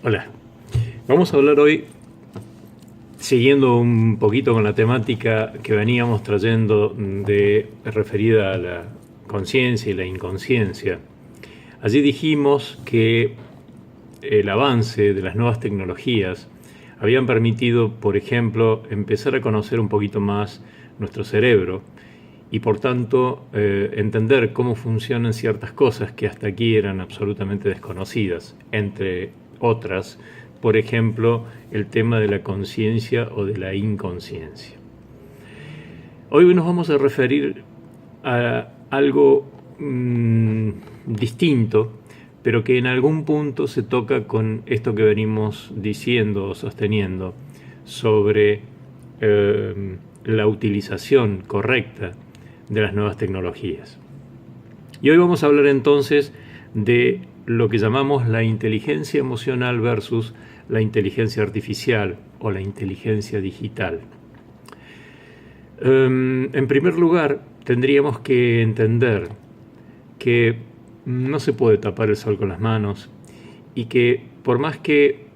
Hola, vamos a hablar hoy, siguiendo un poquito con la temática que veníamos trayendo referida a la conciencia y la inconsciencia. Allí dijimos que el avance de las nuevas tecnologías habían permitido, por ejemplo, empezar a conocer un poquito más nuestro cerebro y por tanto entender cómo funcionan ciertas cosas que hasta aquí eran absolutamente desconocidas, entre otras, por ejemplo, el tema de la conciencia o de la inconsciencia. Hoy nos vamos a referir a algo distinto, pero que en algún punto se toca con esto que venimos diciendo o sosteniendo sobre la utilización correcta de las nuevas tecnologías. Y hoy vamos a hablar entonces de lo que llamamos la inteligencia emocional versus la inteligencia artificial o la inteligencia digital. En primer lugar, tendríamos que entender que no se puede tapar el sol con las manos y que por más que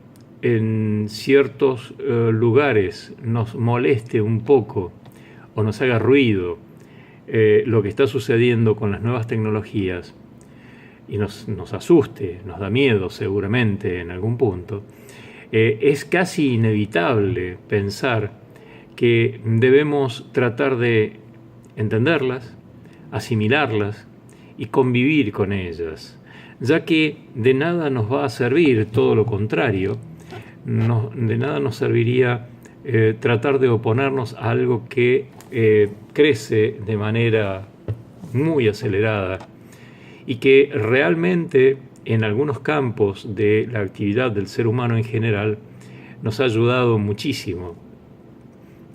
en ciertos lugares nos moleste un poco o nos haga ruido lo que está sucediendo con las nuevas tecnologías y nos asuste, nos da miedo seguramente en algún punto, es casi inevitable pensar que debemos tratar de entenderlas, asimilarlas y convivir con ellas, ya que de nada nos va a servir, todo lo contrario, de nada nos serviría tratar de oponernos a algo que crece de manera muy acelerada y que realmente en algunos campos de la actividad del ser humano en general nos ha ayudado muchísimo,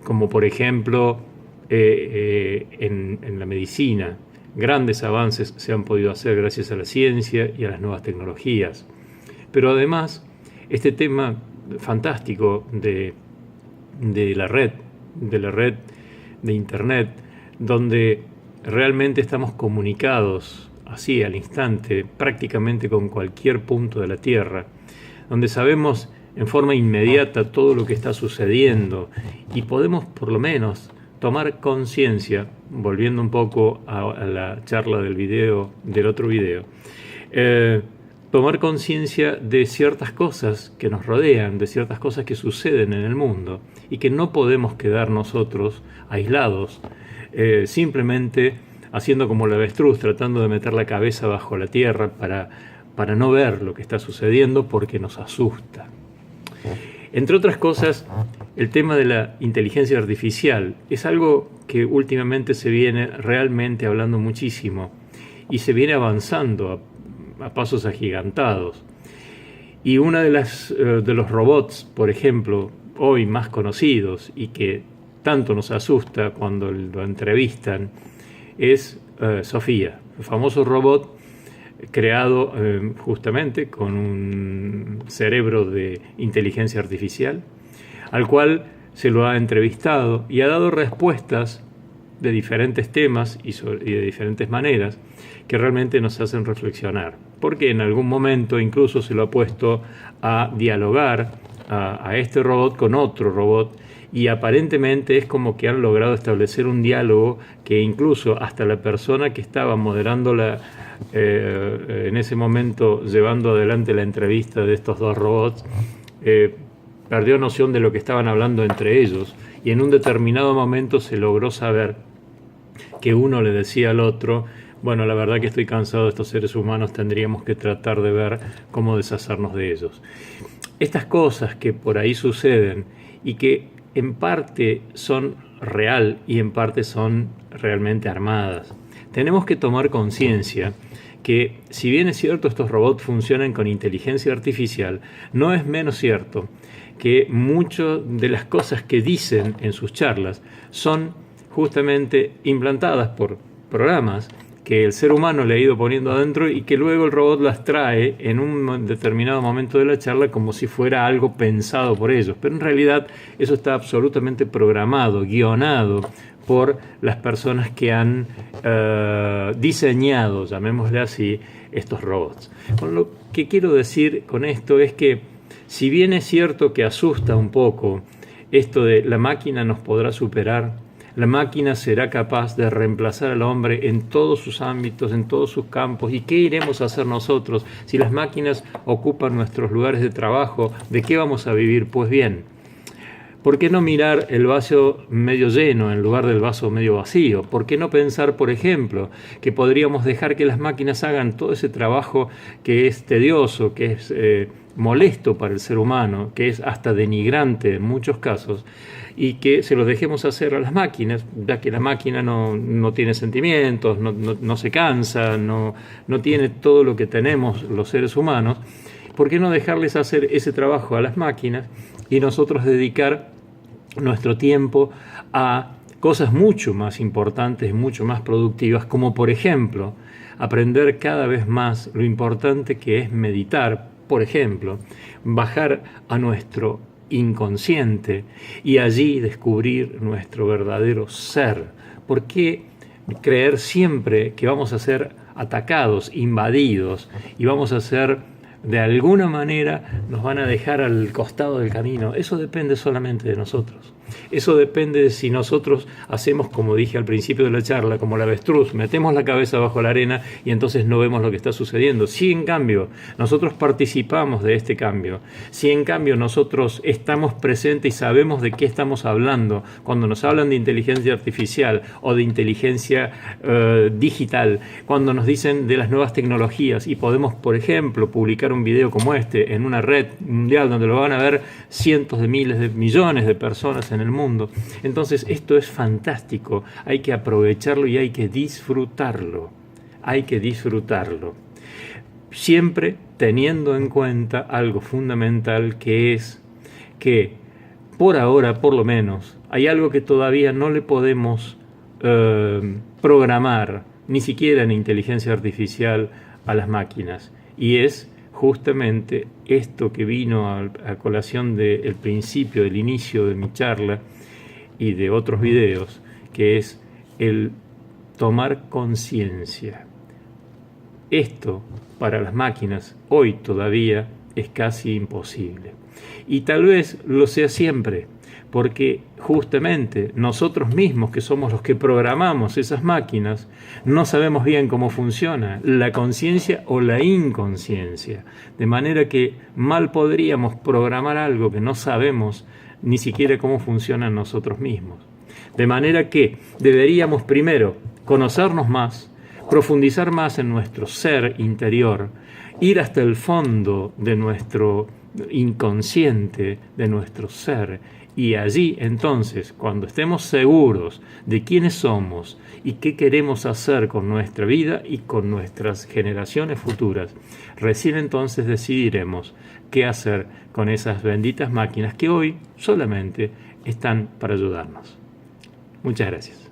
como por ejemplo en la medicina. Grandes avances se han podido hacer gracias a la ciencia y a las nuevas tecnologías. Pero además, este tema fantástico de la red de Internet, donde realmente estamos comunicados así al instante, prácticamente con cualquier punto de la Tierra, donde sabemos en forma inmediata todo lo que está sucediendo y podemos por lo menos tomar conciencia, volviendo un poco a la charla del otro video, tomar conciencia de ciertas cosas que nos rodean, de ciertas cosas que suceden en el mundo y que no podemos quedar nosotros aislados, simplemente haciendo como el avestruz, tratando de meter la cabeza bajo la tierra para no ver lo que está sucediendo porque nos asusta. Entre otras cosas, el tema de la inteligencia artificial es algo que últimamente se viene realmente hablando muchísimo y se viene avanzando a pasos agigantados. Y uno de los robots, por ejemplo, hoy más conocidos y que tanto nos asusta cuando lo entrevistan, es Sofía, el famoso robot creado justamente con un cerebro de inteligencia artificial, al cual se lo ha entrevistado y ha dado respuestas de diferentes temas y de diferentes maneras que realmente nos hacen reflexionar, porque en algún momento incluso se lo ha puesto a dialogar a este robot con otro robot y aparentemente es como que han logrado establecer un diálogo que incluso hasta la persona que estaba moderándola en ese momento, llevando adelante la entrevista de estos dos robots, perdió noción de lo que estaban hablando entre ellos y en un determinado momento se logró saber que uno le decía al otro: bueno, la verdad que estoy cansado de estos seres humanos, tendríamos que tratar de ver cómo deshacernos de ellos. Estas cosas que por ahí suceden y que en parte son real y en parte son realmente armadas. Tenemos que tomar conciencia que, si bien es cierto estos robots funcionan con inteligencia artificial, no es menos cierto que muchas de las cosas que dicen en sus charlas son justamente implantadas por programas que el ser humano le ha ido poniendo adentro y que luego el robot las trae en un determinado momento de la charla como si fuera algo pensado por ellos. Pero en realidad eso está absolutamente programado, guionado por las personas que han diseñado, llamémosle así, estos robots. Con lo que quiero decir con esto es que Si bien es cierto que asusta un poco esto de la máquina nos podrá superar, la máquina será capaz de reemplazar al hombre en todos sus ámbitos, en todos sus campos. ¿Y qué iremos a hacer nosotros si las máquinas ocupan nuestros lugares de trabajo? ¿De qué vamos a vivir? Pues bien, ¿por qué no mirar el vaso medio lleno en lugar del vaso medio vacío? ¿Por qué no pensar, por ejemplo, que podríamos dejar que las máquinas hagan todo ese trabajo que es tedioso, que es molesto para el ser humano, que es hasta denigrante en muchos casos, y que se los dejemos hacer a las máquinas, ya que la máquina no tiene sentimientos, no se cansa, no tiene todo lo que tenemos los seres humanos? ¿Por qué no dejarles hacer ese trabajo a las máquinas y nosotros dedicar nuestro tiempo a cosas mucho más importantes, mucho más productivas, como por ejemplo aprender cada vez más lo importante que es meditar, por ejemplo, bajar a nuestro inconsciente y allí descubrir nuestro verdadero ser? ¿Por qué creer siempre que vamos a ser atacados, invadidos y vamos a ser de alguna manera nos van a dejar al costado del camino? Eso depende solamente de nosotros. Eso depende de si nosotros hacemos, como dije al principio de la charla, como el avestruz, metemos la cabeza bajo la arena y entonces no vemos lo que está sucediendo. Si en cambio nosotros participamos de este cambio, si en cambio nosotros estamos presentes y sabemos de qué estamos hablando, cuando nos hablan de inteligencia artificial o de inteligencia digital, cuando nos dicen de las nuevas tecnologías y podemos, por ejemplo, publicar un video como este en una red mundial donde lo van a ver cientos de miles de millones de personas en el mundo. Entonces esto es fantástico, hay que aprovecharlo y hay que disfrutarlo. Hay que disfrutarlo. Siempre teniendo en cuenta algo fundamental, que es que por ahora, por lo menos, hay algo que todavía no le podemos programar, ni siquiera en inteligencia artificial, a las máquinas, y es justamente esto que vino a colación del principio, del inicio de mi charla y de otros videos, que es el tomar conciencia. Esto para las máquinas hoy todavía es casi imposible. Y tal vez lo sea siempre, porque justamente nosotros mismos, que somos los que programamos esas máquinas, no sabemos bien cómo funciona la conciencia o la inconsciencia. De manera que mal podríamos programar algo que no sabemos ni siquiera cómo funciona en nosotros mismos. De manera que deberíamos primero conocernos más, profundizar más en nuestro ser interior, ir hasta el fondo de nuestro inconsciente, de nuestro ser, y allí entonces, cuando estemos seguros de quiénes somos y qué queremos hacer con nuestra vida y con nuestras generaciones futuras, recién entonces decidiremos qué hacer con esas benditas máquinas que hoy solamente están para ayudarnos. Muchas gracias.